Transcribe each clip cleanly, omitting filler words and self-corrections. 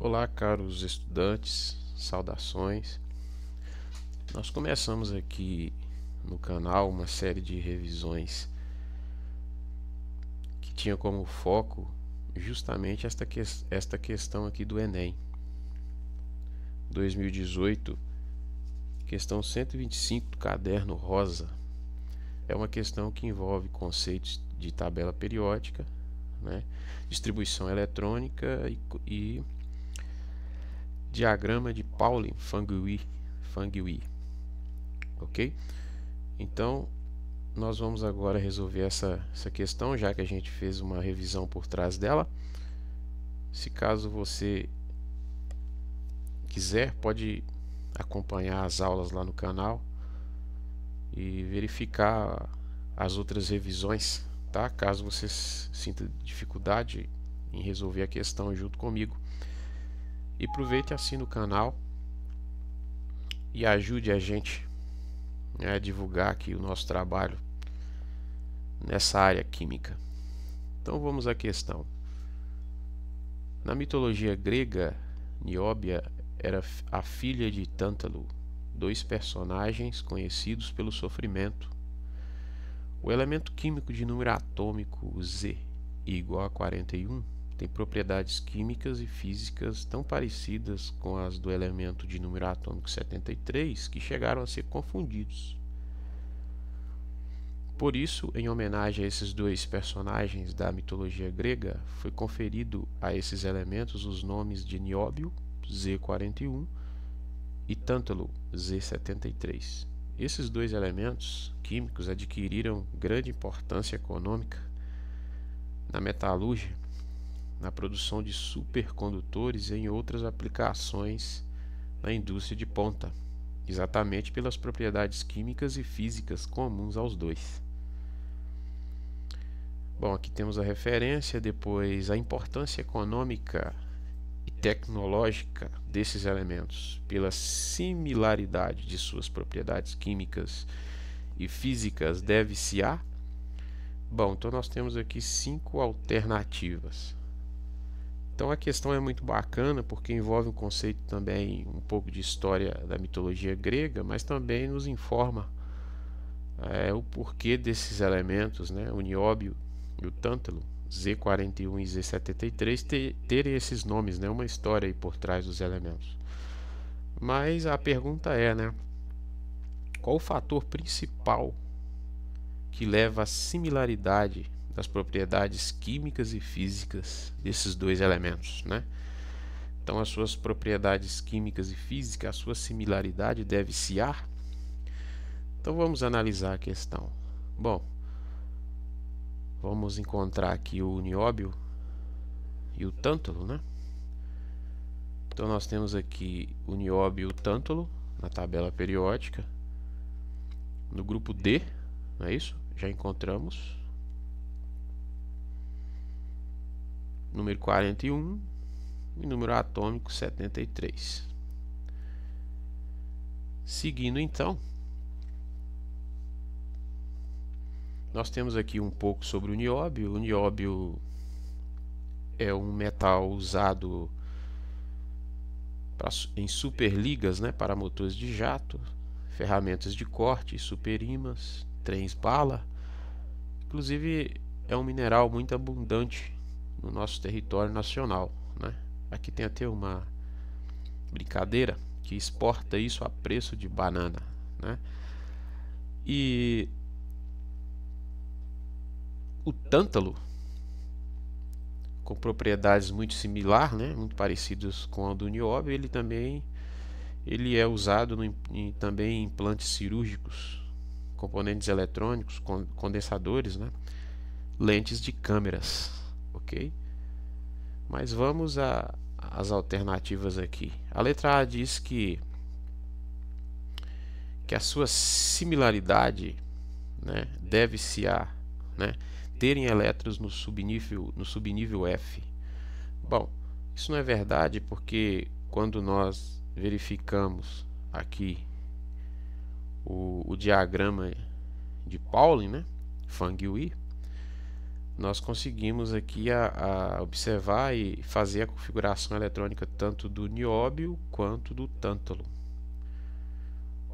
Olá, caros estudantes, saudações. Nós começamos aqui no canal uma série de revisões que tinha como foco justamente esta questão aqui do Enem 2018, questão 125 do caderno rosa. É uma questão que envolve conceitos de tabela periódica, né, distribuição eletrônica e diagrama de Pauli-Fangui, ok? Então, nós vamos agora resolver essa questão, já que a gente fez uma revisão por trás dela. Se caso você quiser, pode acompanhar as aulas lá no canal e verificar as outras revisões, tá? Caso você sinta dificuldade em resolver a questão junto comigo. E aproveite e assine o canal e ajude a gente a divulgar aqui o nosso trabalho nessa área química. Então vamos à questão. Na mitologia grega, Nióbia era a filha de Tântalo, dois personagens conhecidos pelo sofrimento. O elemento químico de número atômico Z igual a 41 tem propriedades químicas e físicas tão parecidas com as do elemento de número atômico 73 que chegaram a ser confundidos. Por isso, em homenagem a esses dois personagens da mitologia grega, foi conferido a esses elementos os nomes de Nióbio, Z41, e Tântalo, Z73. Esses dois elementos químicos adquiriram grande importância econômica na metalúrgia, na produção de supercondutores e em outras aplicações na indústria de ponta, exatamente pelas propriedades químicas e físicas comuns aos dois. Bom, aqui temos a referência, depois a importância econômica e tecnológica desses elementos pela similaridade de suas propriedades químicas e físicas deve-se a... Bom, então nós temos aqui 5 alternativas. Então a questão é muito bacana porque envolve um conceito também um pouco de história da mitologia grega, mas também nos informa o porquê desses elementos, né, o nióbio e o tântalo, Z41 e Z73, terem esses nomes, né, uma história aí por trás dos elementos. Mas a pergunta é, né, qual o fator principal que leva à similaridade das propriedades químicas e físicas desses dois elementos, né? Então, as suas propriedades químicas e físicas, a sua similaridade deve-se a... Então, vamos analisar a questão. Bom, vamos encontrar aqui o nióbio e o tântalo, né? Então, nós temos aqui o nióbio e o tântalo na tabela periódica. No grupo D, não é isso? Já encontramos número 41 e número atômico 73. Seguindo então, nós temos aqui um pouco sobre o nióbio. O nióbio é um metal usado em superligas, né, para motores de jato, ferramentas de corte, superímãs, trens-bala. Inclusive é um mineral muito abundante no nosso território nacional, né? Aqui tem até uma brincadeira que exporta isso a preço de banana, né? E o tântalo, com propriedades muito similares, né, muito parecidas com a do nióbio, ele é usado também em implantes cirúrgicos, componentes eletrônicos, condensadores, né, lentes de câmeras, ok? Mas vamos às alternativas aqui. A letra A diz que a sua similaridade, né, deve-se a, né, terem elétrons no subnível F. Bom, isso não é verdade porque quando nós verificamos aqui o diagrama de Pauli, né, Fangui, nós conseguimos aqui a observar e fazer a configuração eletrônica tanto do nióbio quanto do tântalo.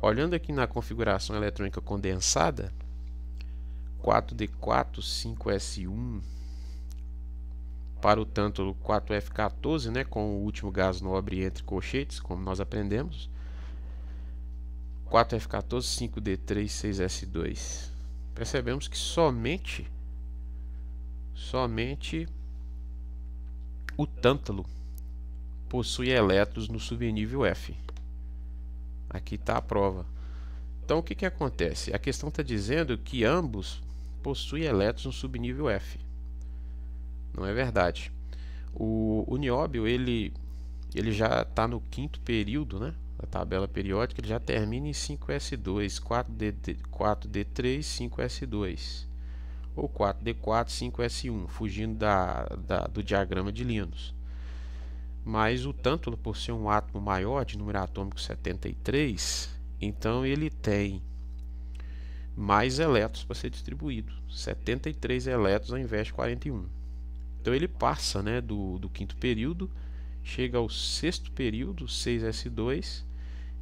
Olhando aqui na configuração eletrônica condensada, 4D4, 5S1, para o tântalo 4F14, né, com o último gás nobre entre colchetes, como nós aprendemos, 4F14, 5D3, 6S2. Percebemos que somente o tântalo possui elétrons no subnível F. Aqui está a prova. Então o que acontece? A questão está dizendo que ambos possuem elétrons no subnível F. Não é verdade. O nióbio ele já está no quinto período, né, da tabela periódica. Ele já termina em 5S2, 4D3, 5S2 ou 4D4, 5S1, fugindo do diagrama de Linus. Mas o tântalo, por ser um átomo maior, de número atômico 73, então ele tem mais elétrons para ser distribuído, 73 elétrons ao invés de 41. Então ele passa, né, do quinto período, chega ao sexto período, 6S2,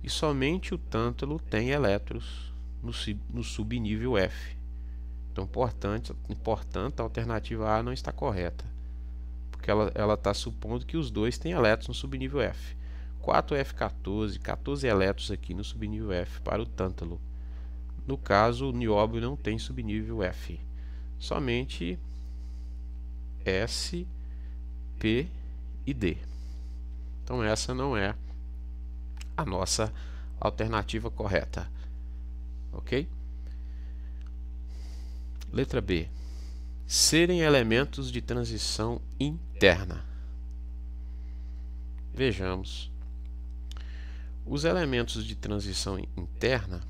e somente o tântalo tem elétrons no subnível F. Então, portanto, a alternativa A não está correta, porque ela está supondo que os dois têm elétrons no subnível F. 4F14, 14 elétrons aqui no subnível F para o tântalo. No caso, o nióbio não tem subnível F, somente S, P e D. Então essa não é a nossa alternativa correta, ok? Letra B. Serem elementos de transição interna. Vejamos. Os elementos de transição interna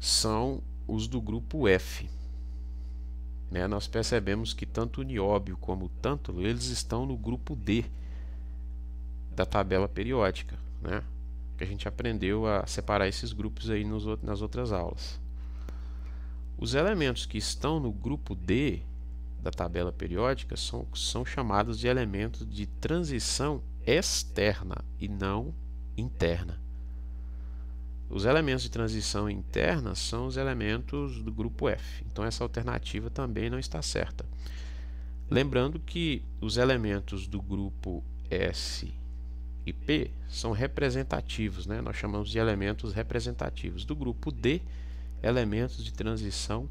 são os do grupo F. Né? Nós percebemos que tanto o nióbio como o tântalo, eles estão no grupo D da tabela periódica, né? Que a gente aprendeu a separar esses grupos aí nas outras aulas. Os elementos que estão no grupo D da tabela periódica são chamados de elementos de transição externa e não interna. Os elementos de transição interna são os elementos do grupo F. Então essa alternativa também não está certa. Lembrando que os elementos do grupo S e P são representativos, né? Nós chamamos de elementos representativos. Do grupo D, elementos de transição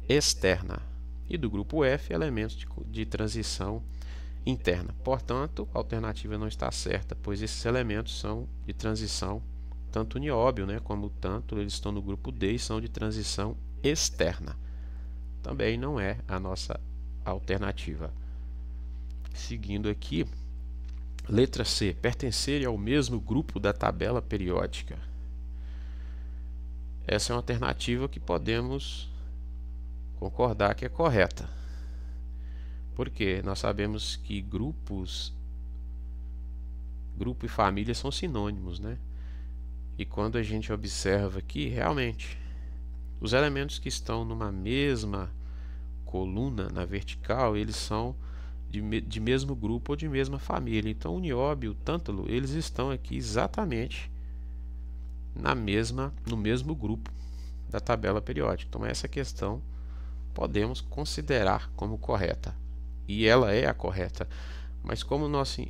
externa, e do grupo F, elementos de transição interna. Portanto, a alternativa não está certa, pois esses elementos são de transição, tanto o nióbio, né, como o tântalo, eles estão no grupo D e são de transição externa. Também não é a nossa alternativa. Seguindo aqui, letra C, pertencerem ao mesmo grupo da tabela periódica. Essa é uma alternativa que podemos concordar que é correta. Porque nós sabemos que grupo e família são sinônimos, né? E quando a gente observa aqui, realmente, os elementos que estão numa mesma coluna na vertical, eles são de mesmo grupo ou de mesma família. Então o nióbio e o tântalo, eles estão aqui exatamente no mesmo grupo da tabela periódica. Então essa questão podemos considerar como correta, e ela é a correta. Mas como nosso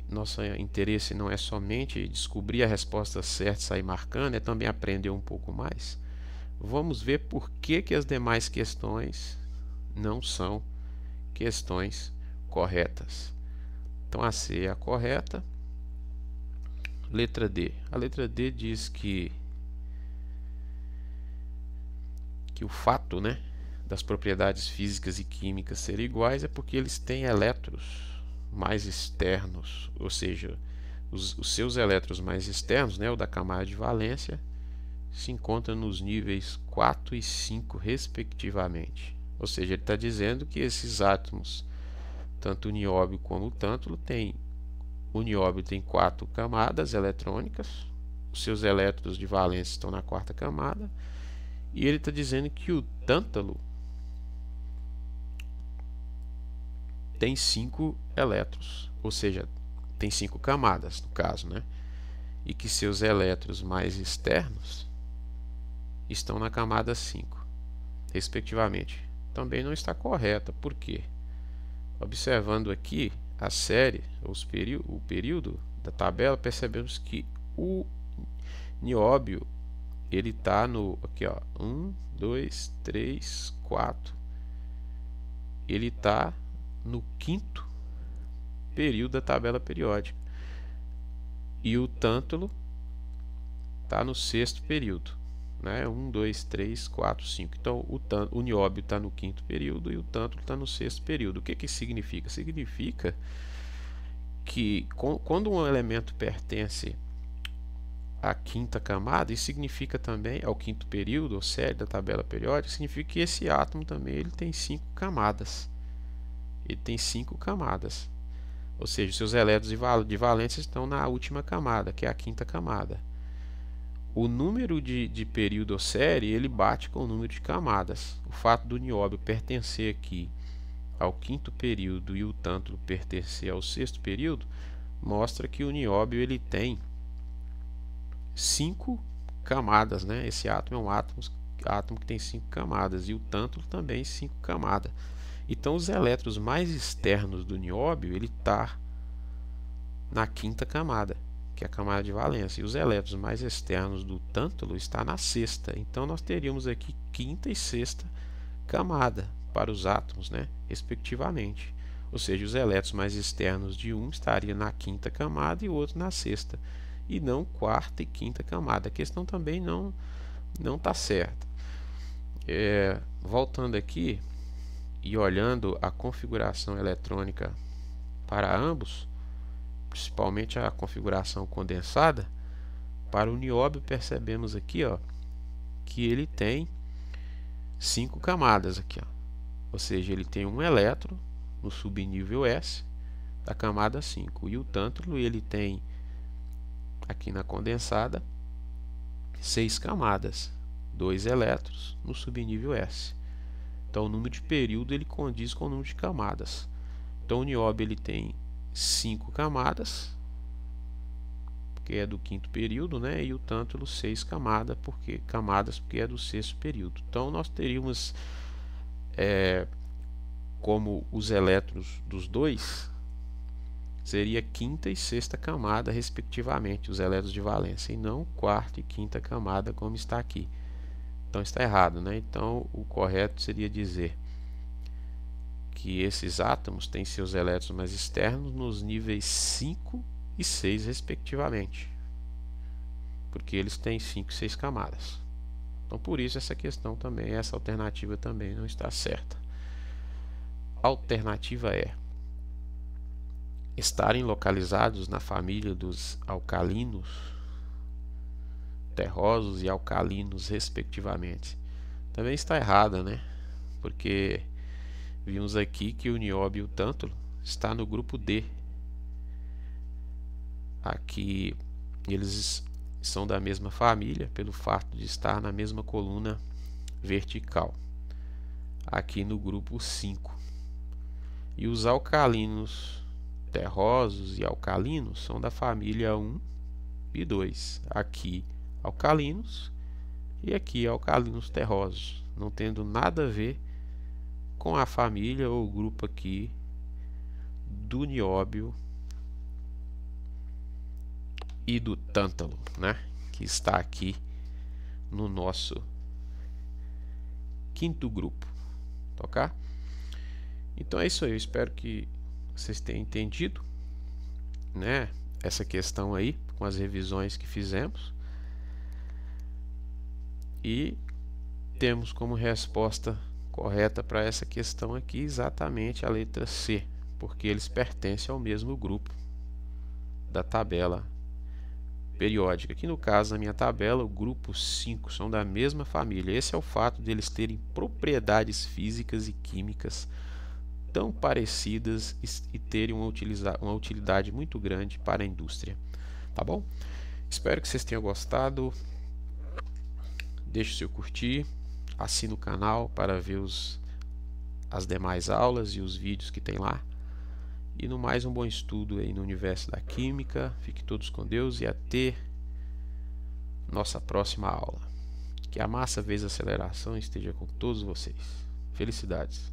interesse não é somente descobrir a resposta certa e sair marcando, é também aprender um pouco mais, vamos ver por que as demais questões não são questões corretas. Então a C é a correta. Letra D. A letra D diz que o fato, né, das propriedades físicas e químicas serem iguais é porque eles têm elétrons mais externos, ou seja, os seus elétrons mais externos, né, o da camada de valência, se encontram nos níveis 4 e 5 respectivamente. Ou seja, ele está dizendo que esses átomos, tanto o nióbio como o tântalo, o nióbio tem 4 camadas eletrônicas, os seus elétrons de valência estão na quarta camada, e ele está dizendo que o tântalo tem 5 elétrons, ou seja, tem 5 camadas no caso, né? E que seus elétrons mais externos estão na camada 5, respectivamente. Também não está correta, por quê? Observando aqui a série, o período da tabela, percebemos que o nióbio ele está no aqui, ó, 1, 2, 3, 4. Ele está no 5º período da tabela periódica. E o tântalo está no 6º período, né? 1, 2, 3, 4, 5. Então o nióbio está no 5º período e o tântalo está no 6º período. O que que significa? Significa que quando um elemento pertence à 5ª camada, isso significa também ao 5º período ou série da tabela periódica, significa que esse átomo também ele tem 5 camadas. Ele tem 5 camadas. Ou seja, seus elétrons de valência estão na última camada, que é a 5ª camada. O número de período ou série ele bate com o número de camadas. O fato do nióbio pertencer aqui ao 5º período e o tântalo pertencer ao 6º período mostra que o nióbio ele tem 5 camadas, né? Esse átomo é um átomo que tem 5 camadas e o tântalo também 5 camadas. Então os elétrons mais externos do nióbio ele está na 5ª camada, que é a camada de valência, e os elétrons mais externos do tântalo está na 6ª. Então nós teríamos aqui 5ª e 6ª camada para os átomos, né, respectivamente. Ou seja, os elétrons mais externos de um estariam na 5ª camada e o outro na 6ª, e não 4ª e 5ª camada. A questão também não está certa. Voltando aqui e olhando a configuração eletrônica para ambos, principalmente a configuração condensada, para o nióbio percebemos aqui, ó, que ele tem 5 camadas aqui, ó. Ou seja, ele tem um elétron no subnível S da camada 5, e o tântalo ele tem aqui na condensada 6 camadas, 2 elétrons no subnível S. Então o número de período ele condiz com o número de camadas. Então o nióbio ele tem 5 camadas, porque é do 5º período, né? E o tântalo 6 camadas, porque é do 6º período. Então nós teríamos como os elétrons dos dois seria 5ª e 6ª camada respectivamente, os elétrons de valência, e não 4ª e 5ª camada como está aqui. Então está errado, né? Então o correto seria dizer que esses átomos têm seus elétrons mais externos nos níveis 5 e 6 respectivamente, porque eles têm 5 e 6 camadas. Então por isso essa questão também, essa alternativa também não está certa. A alternativa é estarem localizados na família dos alcalinos terrosos e alcalinos respectivamente. Também está errada, né? Porque vimos aqui que o nióbio e o tântalo está no grupo D. Aqui eles são da mesma família pelo fato de estar na mesma coluna vertical. Aqui no grupo 5. E os alcalinos terrosos e alcalinos são da família 1 e 2. Aqui alcalinos e aqui alcalinos terrosos, não tendo nada a ver com a família ou grupo aqui do nióbio e do tântalo, né, que está aqui no nosso 5º grupo, ok? Então é isso aí, eu espero que vocês tenham entendido, né, essa questão aí com as revisões que fizemos. E temos como resposta correta para essa questão aqui exatamente a letra C, porque eles pertencem ao mesmo grupo da tabela periódica. Aqui no caso, na minha tabela, o grupo 5 são da mesma família. Esse é o fato de eles terem propriedades físicas e químicas tão parecidas e terem uma utilidade muito grande para a indústria. Tá bom? Espero que vocês tenham gostado. Deixe o seu curtir, assine o canal para ver as demais aulas e os vídeos que tem lá. E no mais, um bom estudo aí no universo da química. Fiquem todos com Deus e até nossa próxima aula. Que a massa vezes aceleração esteja com todos vocês. Felicidades!